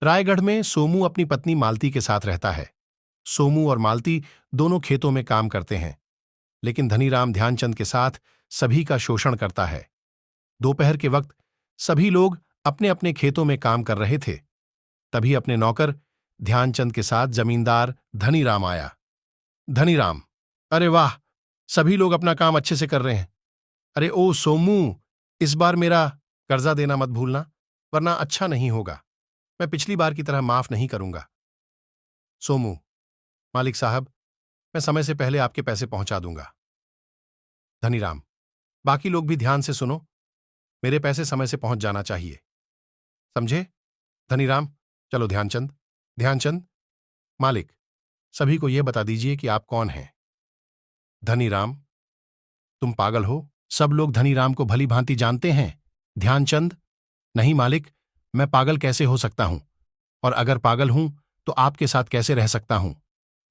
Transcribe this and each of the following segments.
रायगढ़ में सोमू अपनी पत्नी मालती के साथ रहता है। सोमू और मालती दोनों खेतों में काम करते हैं, लेकिन धनीराम ध्यानचंद के साथ सभी का शोषण करता है। दोपहर के वक्त सभी लोग अपने अपने खेतों में काम कर रहे थे। तभी अपने नौकर ध्यानचंद के साथ जमींदार धनीराम आया। धनीराम, अरे वाह, सभी लोग अपना काम अच्छे से कर रहे हैं। अरे ओ सोमू, इस बार मेरा कर्जा देना मत भूलना, वरना अच्छा नहीं होगा। मैं पिछली बार की तरह माफ नहीं करूंगा। सोमू, मालिक साहब, मैं समय से पहले आपके पैसे पहुंचा दूंगा। धनीराम, बाकी लोग भी ध्यान से सुनो, मेरे पैसे समय से पहुंच जाना चाहिए, समझे? धनीराम, चलो ध्यानचंद। ध्यानचंद, मालिक, सभी को यह बता दीजिए कि आप कौन हैं। धनीराम, तुम पागल हो? सब लोग धनीराम को भली भांति जानते हैं। ध्यानचंद, नहीं मालिक, मैं पागल कैसे हो सकता हूं? और अगर पागल हूं तो आपके साथ कैसे रह सकता हूं?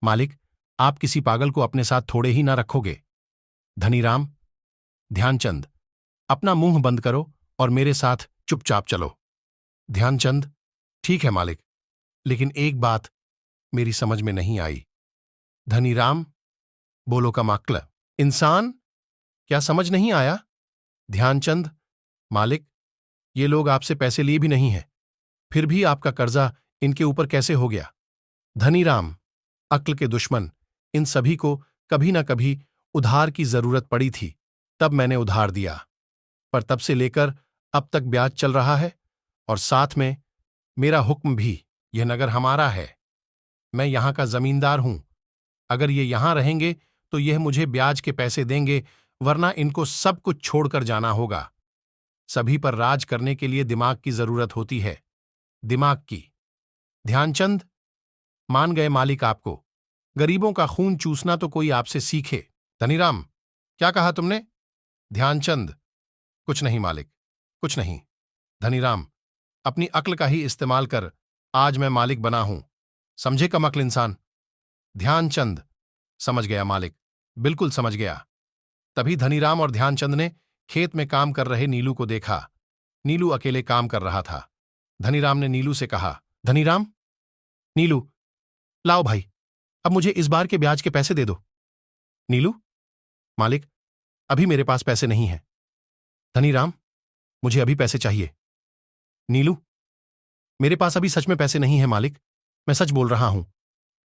मालिक, आप किसी पागल को अपने साथ थोड़े ही ना रखोगे। धनीराम, ध्यानचंद, अपना मुंह बंद करो और मेरे साथ चुपचाप चलो। ध्यानचंद, ठीक है मालिक, लेकिन एक बात मेरी समझ में नहीं आई। धनीराम, बोलो कमाक्ल, इंसान, क्या समझ नहीं आया? ध्यानचंद, मालिक, ये लोग आपसे पैसे लिए भी नहीं हैं, फिर भी आपका कर्जा इनके ऊपर कैसे हो गया? धनीराम, अक्ल के दुश्मन, इन सभी को कभी ना कभी उधार की जरूरत पड़ी थी, तब मैंने उधार दिया, पर तब से लेकर अब तक ब्याज चल रहा है, और साथ में मेरा हुक्म भी। यह नगर हमारा है, मैं यहां का जमींदार हूं। अगर ये यहां रहेंगे तो यह मुझे ब्याज के पैसे देंगे, वरना इनको सब कुछ छोड़कर जाना होगा। सभी पर राज करने के लिए दिमाग की जरूरत होती है, दिमाग की। ध्यानचंद, मान गए मालिक आपको। गरीबों का खून चूसना तो कोई आपसे सीखे। धनीराम, क्या कहा तुमने? ध्यानचंद, कुछ नहीं मालिक, कुछ नहीं। धनीराम, अपनी अक्ल का ही इस्तेमाल कर, आज मैं मालिक बना हूं, समझे कमअक्ल इंसान? ध्यानचंद, समझ गया मालिक, बिल्कुल समझ गया। तभी धनीराम और ध्यानचंद ने खेत में काम कर रहे नीलू को देखा। नीलू अकेले काम कर रहा था। धनीराम ने नीलू से कहा, धनीराम, नीलू, लाओ भाई, अब मुझे इस बार के ब्याज के पैसे दे दो। नीलू, मालिक, अभी मेरे पास पैसे नहीं हैं। धनीराम, मुझे अभी पैसे चाहिए। नीलू, मेरे पास अभी सच में पैसे नहीं हैं मालिक, मैं सच बोल रहा हूं,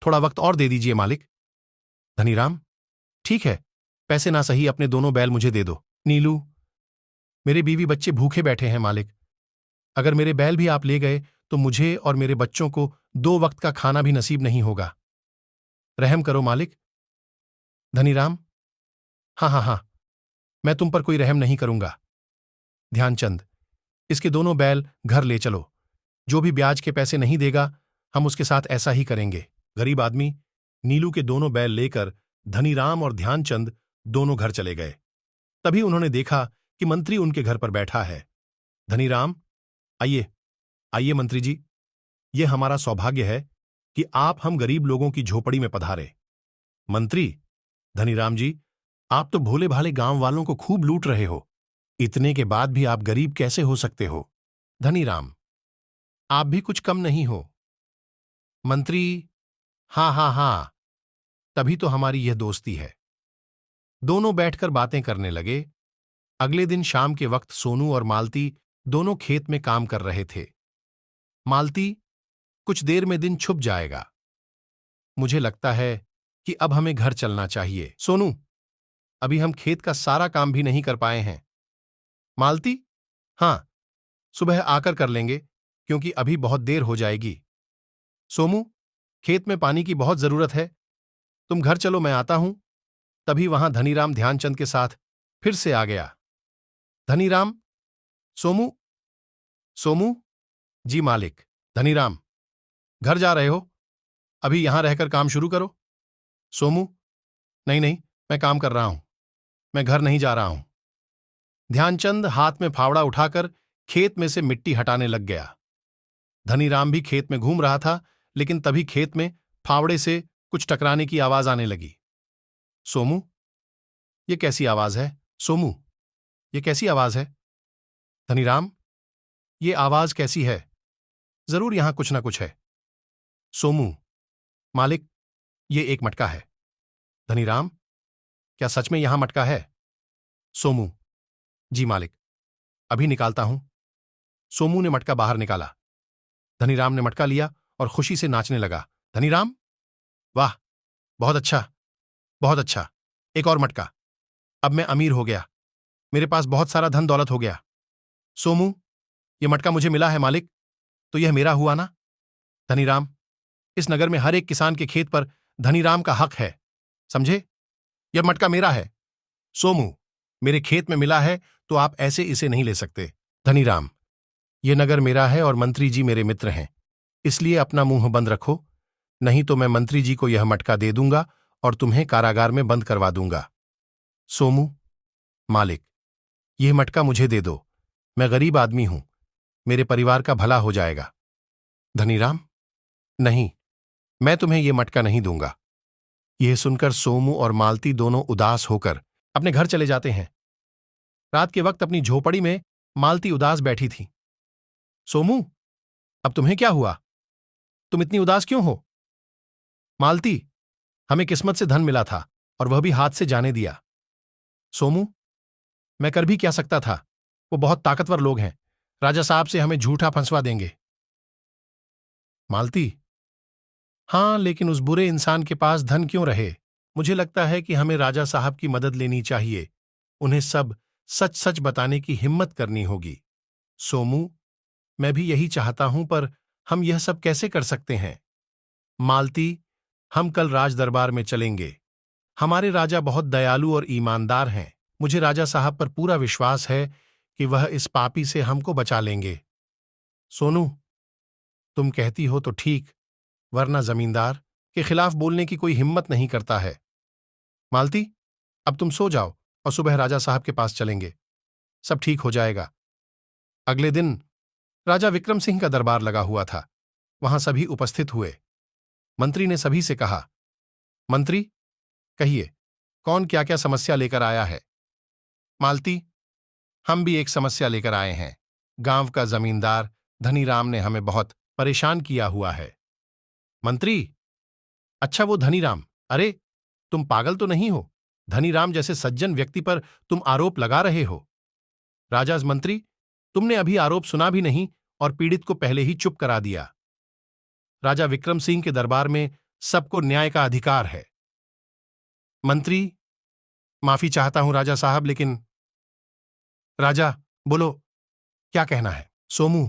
थोड़ा वक्त और दे दीजिए मालिक। धनीराम, ठीक है, पैसे ना सही अपने दोनों बैल मुझे दे दो। नीलू, मेरे बीवी बच्चे भूखे बैठे हैं मालिक, अगर मेरे बैल भी आप ले गए तो मुझे और मेरे बच्चों को 2 वक्त का खाना भी नसीब नहीं होगा, रहम करो मालिक। धनीराम, हाँ हाँ हाँ, मैं तुम पर कोई रहम नहीं करूंगा। ध्यानचंद, इसके दोनों बैल घर ले चलो, जो भी ब्याज के पैसे नहीं देगा हम उसके साथ ऐसा ही करेंगे। गरीब आदमी नीलू के दोनों बैल लेकर धनीराम और ध्यानचंद दोनों घर चले गए। तभी उन्होंने देखा कि मंत्री उनके घर पर बैठा है। धनीराम, आइए आइए मंत्री जी, ये हमारा सौभाग्य है कि आप हम गरीब लोगों की झोपड़ी में पधारे। मंत्री, धनीराम जी, आप तो भोले भाले गांव वालों को खूब लूट रहे हो, इतने के बाद भी आप गरीब कैसे हो सकते हो? धनीराम, आप भी कुछ कम नहीं हो। मंत्री, हाँ हाँ हाँ, तभी तो हमारी यह दोस्ती है। दोनों बैठकर बातें करने लगे। अगले दिन शाम के वक्त सोनू और मालती दोनों खेत में काम कर रहे थे। मालती, कुछ देर में दिन छुप जाएगा, मुझे लगता है कि अब हमें घर चलना चाहिए। सोनू, अभी हम खेत का सारा काम भी नहीं कर पाए हैं। मालती, हाँ, सुबह आकर कर लेंगे, क्योंकि अभी बहुत देर हो जाएगी। सोमू, खेत में पानी की बहुत जरूरत है, तुम घर चलो, मैं आता हूं। तभी वहां धनीराम ध्यानचंद के साथ फिर से आ गया। धनीराम, सोमू, सोमू, जी मालिक। धनीराम, घर जा रहे हो? अभी यहां रहकर काम शुरू करो। सोमू, नहीं नहीं, मैं काम कर रहा हूं, मैं घर नहीं जा रहा हूं। ध्यानचंद हाथ में फावड़ा उठाकर खेत में से मिट्टी हटाने लग गया। धनीराम भी खेत में घूम रहा था, लेकिन तभी खेत में फावड़े से कुछ टकराने की आवाज आने लगी। सोमू, ये कैसी आवाज है? सोमू, ये कैसी आवाज है? धनीराम, ये आवाज कैसी है? जरूर यहां कुछ ना कुछ है। सोमू, मालिक, ये एक मटका है। धनीराम, क्या सच में यहां मटका है? सोमू, जी मालिक, अभी निकालता हूं। सोमू ने मटका बाहर निकाला। धनीराम ने मटका लिया और खुशी से नाचने लगा। धनीराम, वाह, बहुत अच्छा, बहुत अच्छा, एक और मटका। अब मैं अमीर हो गया, मेरे पास बहुत सारा धन दौलत हो गया। सोमू, ये मटका मुझे मिला है मालिक, तो यह मेरा हुआ ना? धनीराम, इस नगर में हर एक किसान के खेत पर धनीराम का हक है, समझे? यह मटका मेरा है। सोमू, मेरे खेत में मिला है तो आप ऐसे इसे नहीं ले सकते। धनीराम, यह नगर मेरा है और मंत्री जी मेरे मित्र हैं, इसलिए अपना मुंह बंद रखो, नहीं तो मैं मंत्री जी को यह मटका दे दूंगा और तुम्हें कारागार में बंद करवा दूंगा। सोमू, मालिक, यह मटका मुझे दे दो, मैं गरीब आदमी हूं, मेरे परिवार का भला हो जाएगा। धनीराम, नहीं, मैं तुम्हें यह मटका नहीं दूंगा। यह सुनकर सोमू और मालती दोनों उदास होकर अपने घर चले जाते हैं। रात के वक्त अपनी झोपड़ी में मालती उदास बैठी थी। सोमू, अब तुम्हें क्या हुआ? तुम इतनी उदास क्यों हो? मालती, हमें किस्मत से धन मिला था और वह भी हाथ से जाने दिया। सोमू, मैं कर भी क्या सकता था, वो बहुत ताकतवर लोग हैं, राजा साहब से हमें झूठा फंसवा देंगे। मालती, हां, लेकिन उस बुरे इंसान के पास धन क्यों रहे? मुझे लगता है कि हमें राजा साहब की मदद लेनी चाहिए, उन्हें सब सच सच बताने की हिम्मत करनी होगी। सोमू, मैं भी यही चाहता हूं, पर हम यह सब कैसे कर सकते हैं? मालती, हम कल राज दरबार में चलेंगे, हमारे राजा बहुत दयालु और ईमानदार हैं, मुझे राजा साहब पर पूरा विश्वास है कि वह इस पापी से हमको बचा लेंगे। सोनू, तुम कहती हो तो ठीक, वरना जमींदार के खिलाफ बोलने की कोई हिम्मत नहीं करता है। मालती, अब तुम सो जाओ और सुबह राजा साहब के पास चलेंगे, सब ठीक हो जाएगा। अगले दिन राजा विक्रम सिंह का दरबार लगा हुआ था, वहां सभी उपस्थित हुए। मंत्री ने सभी से कहा, मंत्री, कहिए, कौन क्या क्या समस्या लेकर आया है? मालती, हम भी एक समस्या लेकर आए हैं, गांव का जमींदार धनीराम ने हमें बहुत परेशान किया हुआ है। मंत्री, अच्छा, वो धनीराम? अरे, तुम पागल तो नहीं हो? धनीराम जैसे सज्जन व्यक्ति पर तुम आरोप लगा रहे हो? राजाज मंत्री, तुमने अभी आरोप सुना भी नहीं और पीड़ित को पहले ही चुप करा दिया। राजा विक्रम सिंह के दरबार में सबको न्याय का अधिकार है। मंत्री, माफी चाहता हूं राजा साहब, लेकिन राजा, बोलो, क्या कहना है? सोमू,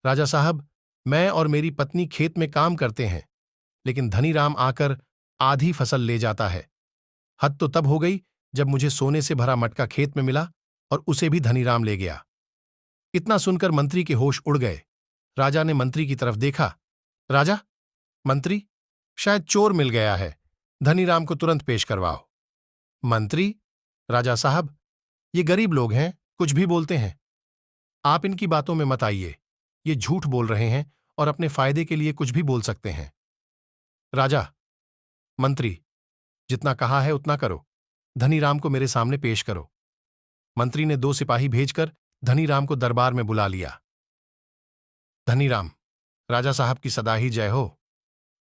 राजा साहब, मैं और मेरी पत्नी खेत में काम करते हैं, लेकिन धनीराम आकर आधी फसल ले जाता है। हद तो तब हो गई जब मुझे सोने से भरा मटका खेत में मिला और उसे भी धनीराम ले गया। इतना सुनकर मंत्री के होश उड़ गए। राजा ने मंत्री की तरफ देखा। राजा, मंत्री, शायद चोर मिल गया है, धनीराम को तुरंत पेश करवाओ। मंत्री, राजा साहब, ये गरीब लोग हैं, कुछ भी बोलते हैं, आप इनकी बातों में मत आइए, ये झूठ बोल रहे हैं और अपने फायदे के लिए कुछ भी बोल सकते हैं। राजा, मंत्री, जितना कहा है उतना करो, धनीराम को मेरे सामने पेश करो। मंत्री ने 2 सिपाही भेजकर धनीराम को दरबार में बुला लिया। धनीराम, राजा साहब की सदा ही जय हो।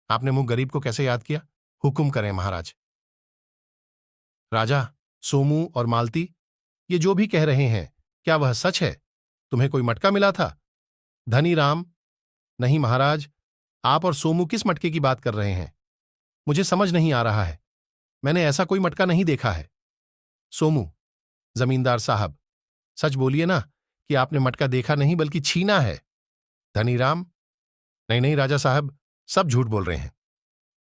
आपने मुंह गरीब को कैसे याद किया? हुक्म करें महाराज। राजा, सोमू और मालती, ये जो भी कह रहे हैं, क्या वह सच है? तुम्हें कोई मटका मिला था? धनीराम, नहीं महाराज, आप और सोमू किस मटके की बात कर रहे हैं? मुझे समझ नहीं आ रहा है, मैंने ऐसा कोई मटका नहीं देखा है। सोमू, जमींदार साहब, सच बोलिए ना कि आपने मटका देखा नहीं बल्कि छीना है। धनीराम, नहीं नहीं राजा साहब, सब झूठ बोल रहे हैं।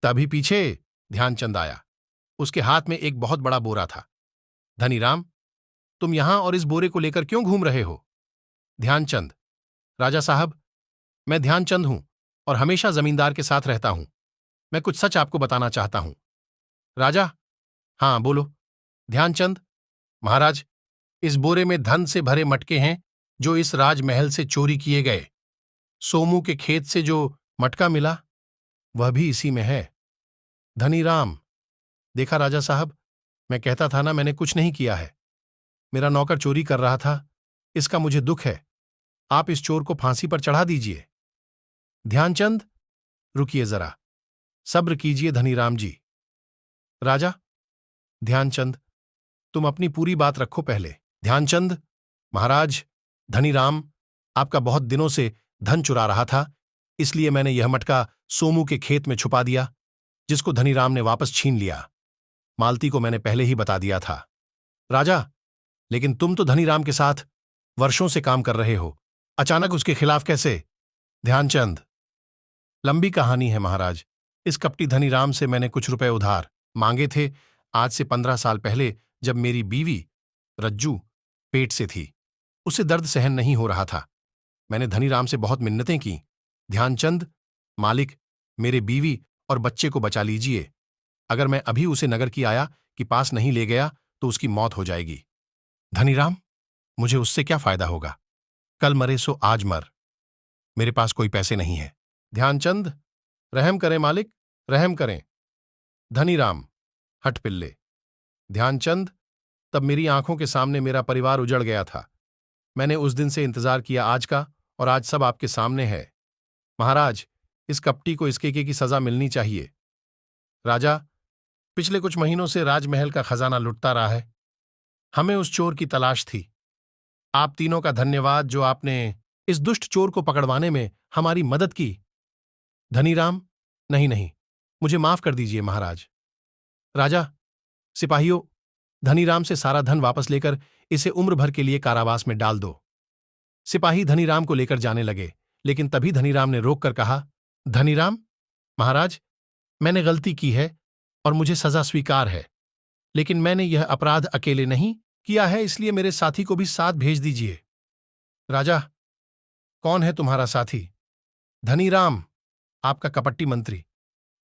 तभी पीछे ध्यानचंद आया, उसके हाथ में एक बहुत बड़ा बोरा था। धनीराम, तुम यहां और इस बोरे को लेकर क्यों घूम रहे हो? ध्यानचंद, राजा साहब, मैं ध्यानचंद हूं और हमेशा जमींदार के साथ रहता हूं, मैं कुछ सच आपको बताना चाहता हूं। राजा, हां बोलो। ध्यानचंद, महाराज, इस बोरे में धन से भरे मटके हैं जो इस राजमहल से चोरी किए गए। सोमू के खेत से जो मटका मिला वह भी इसी में है। धनीराम, देखा राजा साहब, मैं कहता था ना, मैंने कुछ नहीं किया है, मेरा नौकर चोरी कर रहा था, इसका मुझे दुख है, आप इस चोर को फांसी पर चढ़ा दीजिए। ध्यानचंद, रुकिए जरा, सब्र कीजिए धनीराम जी। राजा, ध्यानचंद, तुम अपनी पूरी बात रखो पहले। ध्यानचंद, महाराज, धनीराम आपका बहुत दिनों से धन चुरा रहा था, इसलिए मैंने यह मटका सोमू के खेत में छुपा दिया, जिसको धनीराम ने वापस छीन लिया। मालती को मैंने पहले ही बता दिया था। राजा, लेकिन तुम तो धनीराम के साथ वर्षों से काम कर रहे हो, अचानक उसके खिलाफ कैसे? ध्यानचंद, लंबी कहानी है महाराज। इस कपटी धनीराम से मैंने कुछ रुपए उधार मांगे थे, आज से 15 साल पहले, जब मेरी बीवी रज्जू पेट से थी। उसे दर्द सहन नहीं हो रहा था। मैंने धनीराम से बहुत मिन्नतें की, ध्यानचंद, मालिक, मेरे बीवी और बच्चे को बचा लीजिए। अगर मैं अभी उसे नगर की आया कि पास नहीं ले गया तो उसकी मौत हो जाएगी। धनीराम, मुझे उससे क्या फायदा होगा? कल मरे सो आज मर। मेरे पास कोई पैसे नहीं है। ध्यानचंद, रहम करें मालिक, रहम करें। धनीराम, हट पिल्ले। ध्यानचंद, तब मेरी आंखों के सामने मेरा परिवार उजड़ गया था। मैंने उस दिन से इंतजार किया आज का, और आज सब आपके सामने है। महाराज, इस कपटी को इसके की सजा मिलनी चाहिए। राजा, पिछले कुछ महीनों से राजमहल का खजाना लुटता रहा है। हमें उस चोर की तलाश थी। आप तीनों का धन्यवाद जो आपने इस दुष्ट चोर को पकड़वाने में हमारी मदद की। धनीराम, नहीं नहीं, मुझे माफ कर दीजिए महाराज। राजा, सिपाहियों, धनीराम से सारा धन वापस लेकर इसे उम्र भर के लिए कारावास में डाल दो। सिपाही धनीराम को लेकर जाने लगे, लेकिन तभी धनीराम ने रोककर कहा, धनीराम, महाराज, मैंने गलती की है और मुझे सजा स्वीकार है, लेकिन मैंने यह अपराध अकेले नहीं किया है, इसलिए मेरे साथी को भी साथ भेज दीजिए। राजा, कौन है तुम्हारा साथी? धनीराम, आपका कपट्टी मंत्री,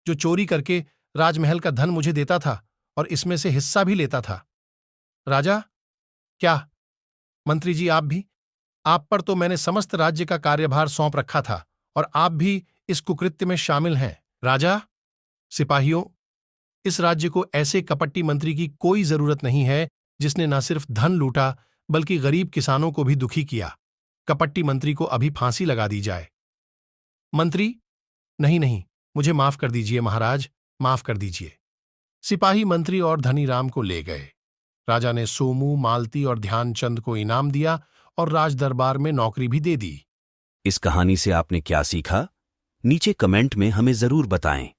जो चोरी करके राजमहल का धन मुझे देता था और इसमें से हिस्सा भी लेता था। राजा, क्या मंत्री जी आप भी? आप पर तो मैंने समस्त राज्य का कार्यभार सौंप रखा था और आप भी इस कुकृत्य में शामिल हैं। राजा, सिपाहियों, इस राज्य को ऐसे कपट्टी मंत्री की कोई जरूरत नहीं है जिसने न सिर्फ धन लूटा बल्कि गरीब किसानों को भी दुखी किया। कपट्टी मंत्री को अभी फांसी लगा दी जाए। मंत्री, नहीं नहीं, मुझे माफ कर दीजिए महाराज, माफ कर दीजिए। सिपाही मंत्री और धनीराम को ले गए। राजा ने सोमू, मालती और ध्यानचंद को इनाम दिया और राज दरबार में नौकरी भी दे दी। इस कहानी से आपने क्या सीखा? नीचे कमेंट में हमें जरूर बताएं।